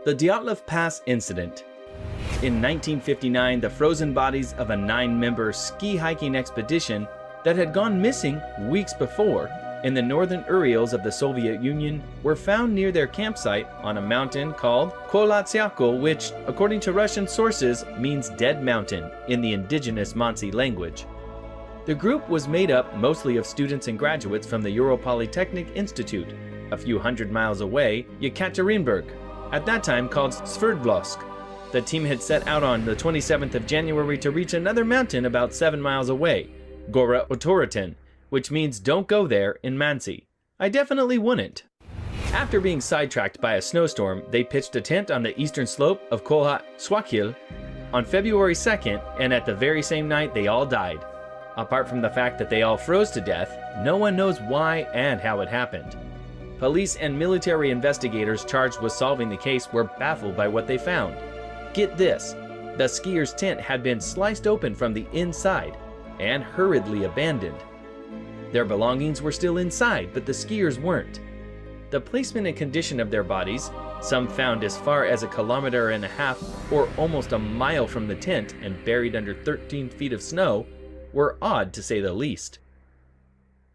The Dyatlov Pass incident. In 1959, the frozen bodies of a 9-member ski hiking expedition that had gone missing weeks before in the northern Urals of the Soviet Union were found near their campsite on a mountain called Kholat Syakhl, which, according to Russian sources, means dead mountain in the indigenous Mansi language. The group was made up mostly of students and graduates from the Ural Polytechnic Institute, a few hundred miles away, Yekaterinburg, at that time called Sverdlovsk. The team had set out on the 27th of January to reach another mountain about 7 miles away, Gora Otorten, which means don't go there in Mansi. I definitely wouldn't. After being sidetracked by a snowstorm, they pitched a tent on the eastern slope of Kholat Syakhl on February 2nd, and at the very same night they all died. Apart from the fact that they all froze to death, no one knows why and how it happened. Police and military investigators charged with solving the case were baffled by what they found. Get this, the skiers' tent had been sliced open from the inside and hurriedly abandoned. Their belongings were still inside, but the skiers weren't. The placement and condition of their bodies, some found as far as 1.5 kilometers or almost a mile from the tent and buried under 13 feet of snow, were odd to say the least.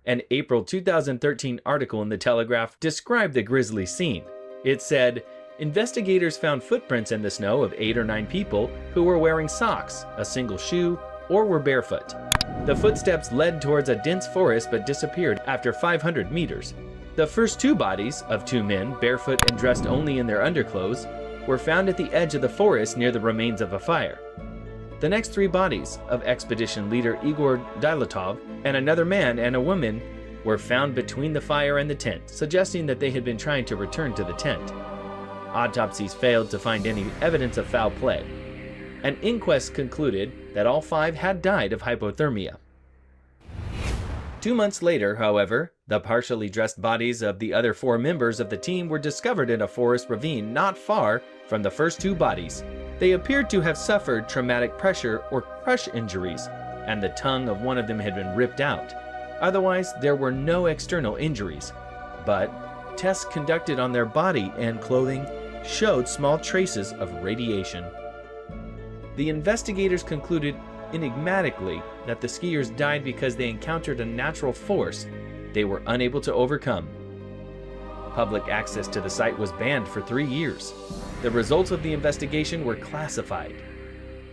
An April 2013 article in The Telegraph described the grisly scene. It said, investigators found footprints in the snow of 8 or 9 people who were wearing socks, a single shoe, or were barefoot. The footsteps led towards a dense forest but disappeared after 500 meters. The first 2 bodies of 2 men, barefoot and dressed only in their underclothes, were found at the edge of the forest near the remains of a fire. The next 3 bodies of expedition leader Igor Dyatlov and another man and a woman were found between the fire and the tent, suggesting that they had been trying to return to the tent. Autopsies failed to find any evidence of foul play. An inquest concluded that all 5 had died of hypothermia. 2 months later, however, the partially dressed bodies of the other 4 members of the team were discovered in a forest ravine not far from the first 2 bodies. They appeared to have suffered traumatic pressure or crush injuries, and the tongue of one of them had been ripped out. Otherwise, there were no external injuries, but tests conducted on their body and clothing showed small traces of radiation. The investigators concluded enigmatically that the skiers died because they encountered a natural force they were unable to overcome. Public access to the site was banned for 3 years. The results of the investigation were classified.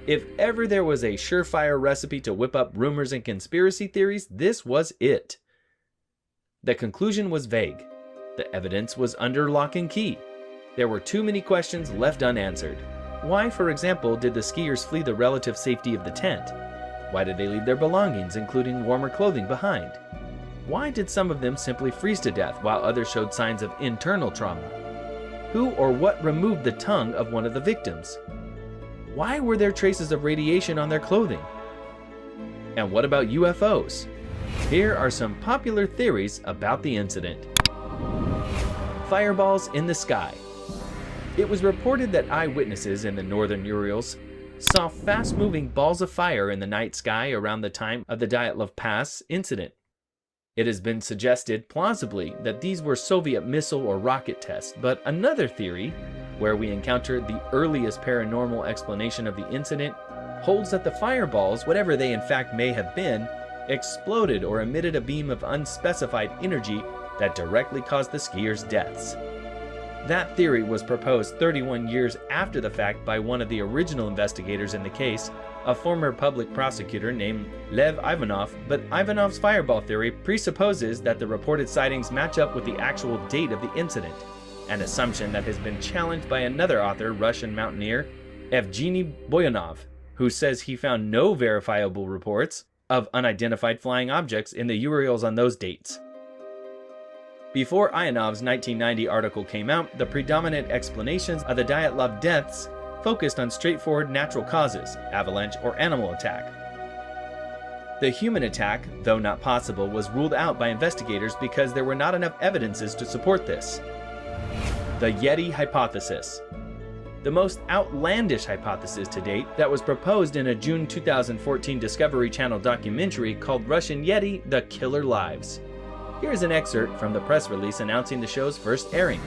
If ever there was a surefire recipe to whip up rumors and conspiracy theories, this was it. The conclusion was vague. The evidence was under lock and key. There were too many questions left unanswered. Why, for example, did the skiers flee the relative safety of the tent? Why did they leave their belongings, including warmer clothing, behind? Why did some of them simply freeze to death while others showed signs of internal trauma? Who or what removed the tongue of one of the victims? Why were there traces of radiation on their clothing? And what about UFOs? Here are some popular theories about the incident. Fireballs in the sky. It was reported that eyewitnesses in the northern Urals saw fast-moving balls of fire in the night sky around the time of the Dyatlov Pass incident. It has been suggested plausibly that these were Soviet missile or rocket tests, but another theory, where we encountered the earliest paranormal explanation of the incident, holds that the fireballs, whatever they in fact may have been, exploded or emitted a beam of unspecified energy that directly caused the skiers' deaths. That theory was proposed 31 years after the fact by one of the original investigators in the case, a former public prosecutor named Lev Ivanov, but Ivanov's fireball theory presupposes that the reported sightings match up with the actual date of the incident, an assumption that has been challenged by another author, Russian mountaineer Evgeny Boyanov, who says he found no verifiable reports of unidentified flying objects in the Urals on those dates. Before Ivanov's 1990 article came out, the predominant explanations of the Dyatlov deaths focused on straightforward natural causes, avalanche or animal attack. The human attack, though not possible, was ruled out by investigators because there were not enough evidences to support this. The Yeti hypothesis. The most outlandish hypothesis to date that was proposed in a June 2014 Discovery Channel documentary called Russian Yeti: The Killer Lives. Here's an excerpt from the press release announcing the show's first airing.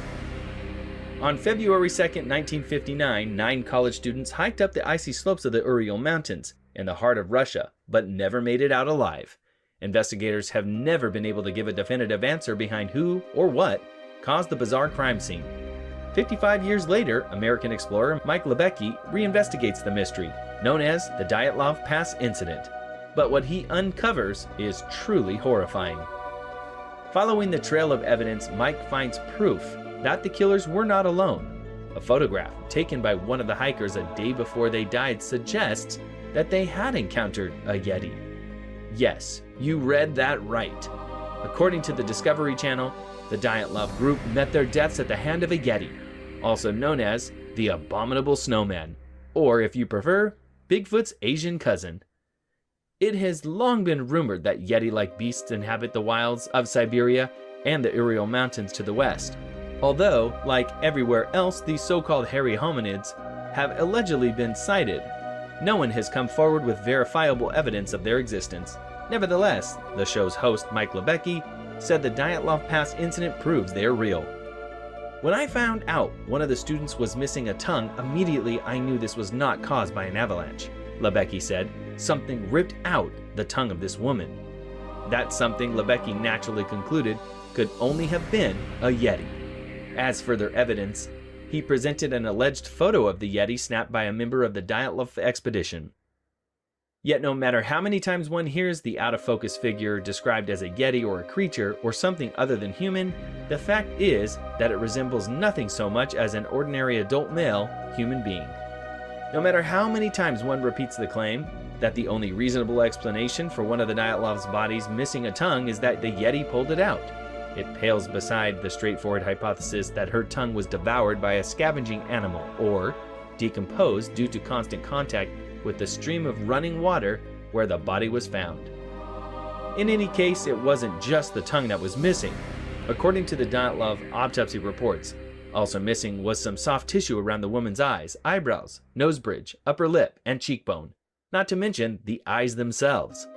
On February 2, 1959, 9 college students hiked up the icy slopes of the Ural Mountains in the heart of Russia, but never made it out alive. Investigators have never been able to give a definitive answer behind who or what caused the bizarre crime scene. 55 years later, American explorer Mike Lebecki reinvestigates the mystery, known as the Dyatlov Pass incident. But what he uncovers is truly horrifying. Following the trail of evidence, Mike finds proof that the killers were not alone. A photograph taken by one of the hikers a day before they died suggests that they had encountered a Yeti. Yes, you read that right. According to the Discovery Channel, the Dyatlov group met their deaths at the hand of a Yeti, also known as the Abominable Snowman, or if you prefer, Bigfoot's Asian cousin. It has long been rumored that Yeti-like beasts inhabit the wilds of Siberia and the Ural Mountains to the west, although, like everywhere else, these so-called hairy hominids have allegedly been sighted. No one has come forward with verifiable evidence of their existence. Nevertheless, the show's host, Mike Lebecki, said the Dyatlov Pass incident proves they are real. When I found out one of the students was missing a tongue, immediately I knew this was not caused by an avalanche, Lebecki said. Something ripped out the tongue of this woman. That something, Lebecki naturally concluded, could only have been a Yeti. As further evidence, he presented an alleged photo of the Yeti snapped by a member of the Dyatlov expedition. Yet no matter how many times one hears the out-of-focus figure described as a Yeti or a creature or something other than human, the fact is that it resembles nothing so much as an ordinary adult male human being. No matter how many times one repeats the claim that the only reasonable explanation for one of the Dyatlov's bodies missing a tongue is that the Yeti pulled it out, it pales beside the straightforward hypothesis that her tongue was devoured by a scavenging animal or decomposed due to constant contact with the stream of running water where the body was found. In any case, it wasn't just the tongue that was missing. According to the Dyatlov autopsy reports, also missing was some soft tissue around the woman's eyes, eyebrows, nose bridge, upper lip, and cheekbone, not to mention the eyes themselves.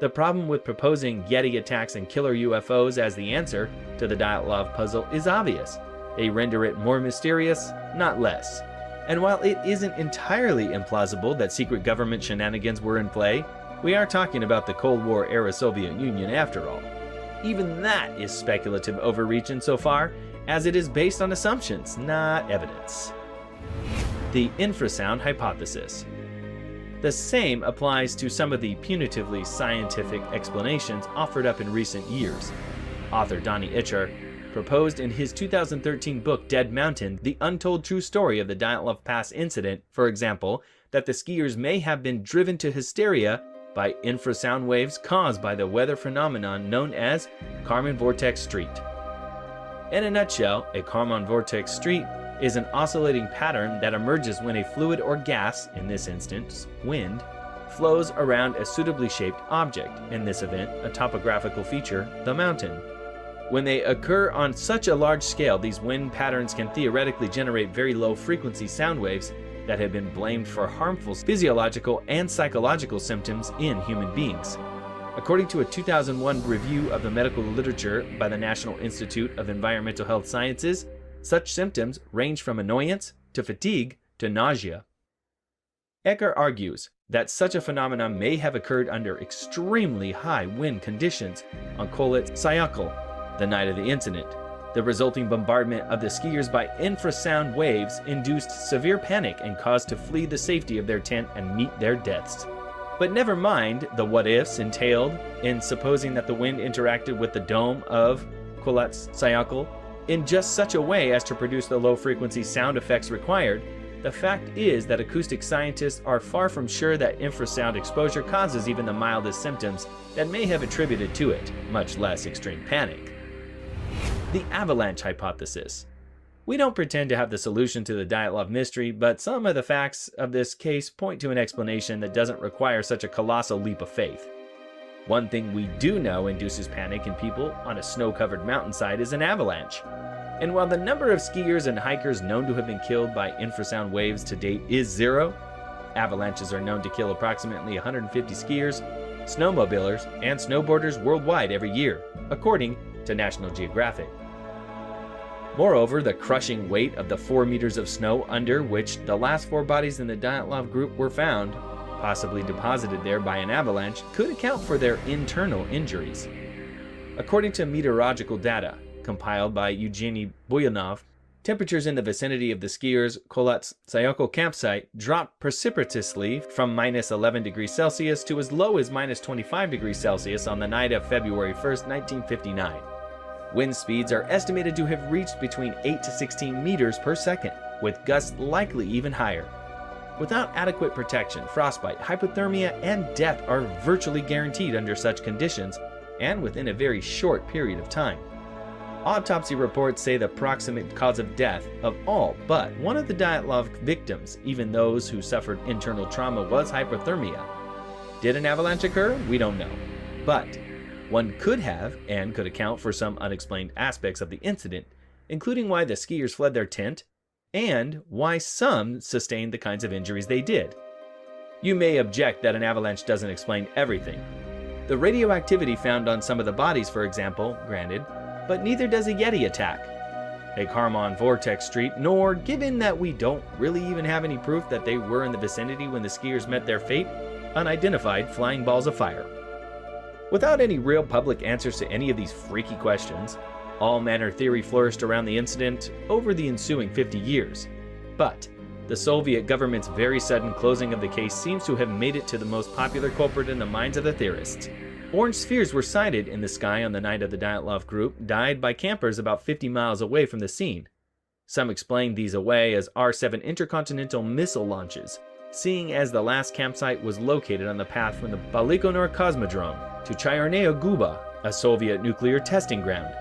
The problem with proposing Yeti attacks and killer UFOs as the answer to the Dyatlov puzzle is obvious. They render it more mysterious, not less. And while it isn't entirely implausible that secret government shenanigans were in play, we are talking about the Cold War-era Soviet Union after all. Even that is speculative overreach insofar as it is based on assumptions, not evidence. The infrasound hypothesis. The same applies to some of the punitively scientific explanations offered up in recent years. Author Donnie Itcher proposed in his 2013 book Dead Mountain the untold true story of the Dyatlov Pass incident, for example, that the skiers may have been driven to hysteria by infrasound waves caused by the weather phenomenon known as Kármán vortex street. In a nutshell, a Kármán vortex street is an oscillating pattern that emerges when a fluid or gas, in this instance, wind, flows around a suitably shaped object, in this event, a topographical feature, the mountain. When they occur on such a large scale, these wind patterns can theoretically generate very low-frequency sound waves that have been blamed for harmful physiological and psychological symptoms in human beings. According to a 2001 review of the medical literature by the National Institute of Environmental Health Sciences, such symptoms range from annoyance to fatigue to nausea. Igor argues that such a phenomenon may have occurred under extremely high wind conditions on Kholat Syakhl the night of the incident. The resulting bombardment of the skiers by infrasound waves induced severe panic and caused to flee the safety of their tent and meet their deaths. But never mind the what-ifs entailed in supposing that the wind interacted with the dome of Kholat Syakhl in just such a way as to produce the low-frequency sound effects required. The fact is that acoustic scientists are far from sure that infrasound exposure causes even the mildest symptoms that may have attributed to it, much less extreme panic. The avalanche hypothesis. We don't pretend to have the solution to the Dyatlov mystery, but some of the facts of this case point to an explanation that doesn't require such a colossal leap of faith. One thing we do know induces panic in people on a snow-covered mountainside is an avalanche. And while the number of skiers and hikers known to have been killed by infrasound waves to date is 0, avalanches are known to kill approximately 150 skiers, snowmobilers, and snowboarders worldwide every year, according to National Geographic. Moreover, the crushing weight of the 4 meters of snow under which the last 4 bodies in the Dyatlov group were found, possibly deposited there by an avalanche, could account for their internal injuries. According to meteorological data compiled by Evgeny Buyanov, temperatures in the vicinity of the skiers' Kholat Syakhl campsite dropped precipitously from -11 degrees Celsius to as low as -25 degrees Celsius on the night of February 1st, 1959. Wind speeds are estimated to have reached between 8 to 16 meters per second, with gusts likely even higher. Without adequate protection, frostbite, hypothermia, and death are virtually guaranteed under such conditions, and within a very short period of time. Autopsy reports say the proximate cause of death of all but one of the Dyatlov victims, even those who suffered internal trauma, was hypothermia. Did an avalanche occur? We don't know. But one could have and could account for some unexplained aspects of the incident, including why the skiers fled their tent and why some sustained the kinds of injuries they did. You may object that an avalanche doesn't explain everything. The radioactivity found on some of the bodies, for example, granted, but neither does a Yeti attack. Take Harmon Vortex Street, nor, given that we don't really even have any proof that they were in the vicinity when the skiers met their fate, unidentified flying balls of fire. Without any real public answers to any of these freaky questions, all manner theory flourished around the incident over the ensuing 50 years. But the Soviet government's very sudden closing of the case seems to have made it to the most popular culprit in the minds of the theorists. Orange spheres were sighted in the sky on the night of the Dyatlov group died by campers about 50 miles away from the scene. Some explained these away as R-7 intercontinental missile launches, seeing as the last campsite was located on the path from the Baikonur Cosmodrome to Chyornaya Guba, a Soviet nuclear testing ground.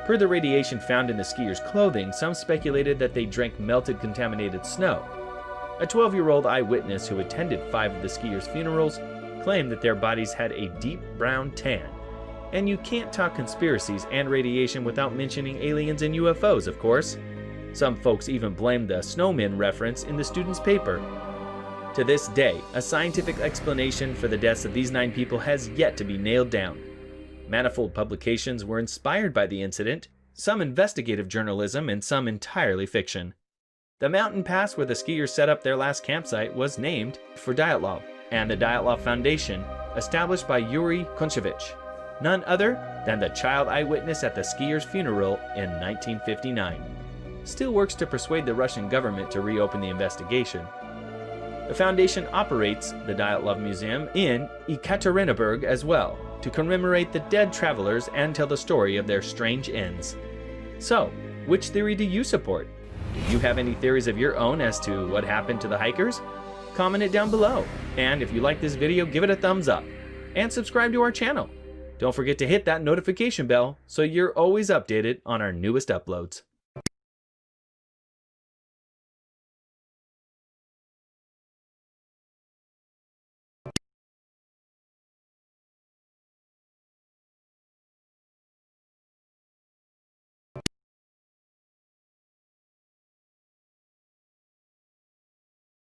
Per the radiation found in the skiers' clothing, some speculated that they drank melted contaminated snow. A 12-year-old eyewitness who attended 5 of the skiers' funerals claimed that their bodies had a deep brown tan. And you can't talk conspiracies and radiation without mentioning aliens and UFOs, of course. Some folks even blamed the snowmen reference in the student's paper. To this day, a scientific explanation for the deaths of these 9 people has yet to be nailed down. Manifold publications were inspired by the incident, some investigative journalism and some entirely fiction. The mountain pass where the skiers set up their last campsite was named for Dyatlov, and the Dyatlov Foundation, established by Yuri Konchevich, none other than the child eyewitness at the skiers' funeral in 1959, still works to persuade the Russian government to reopen the investigation. The foundation operates the Dyatlov Museum in Yekaterinburg as well, to commemorate the dead travelers and tell the story of their strange ends. So, which theory do you support? Do you have any theories of your own as to what happened to the hikers? Comment it down below, and if you like this video, give it a thumbs up, and subscribe to our channel. Don't forget to hit that notification bell so you're always updated on our newest uploads.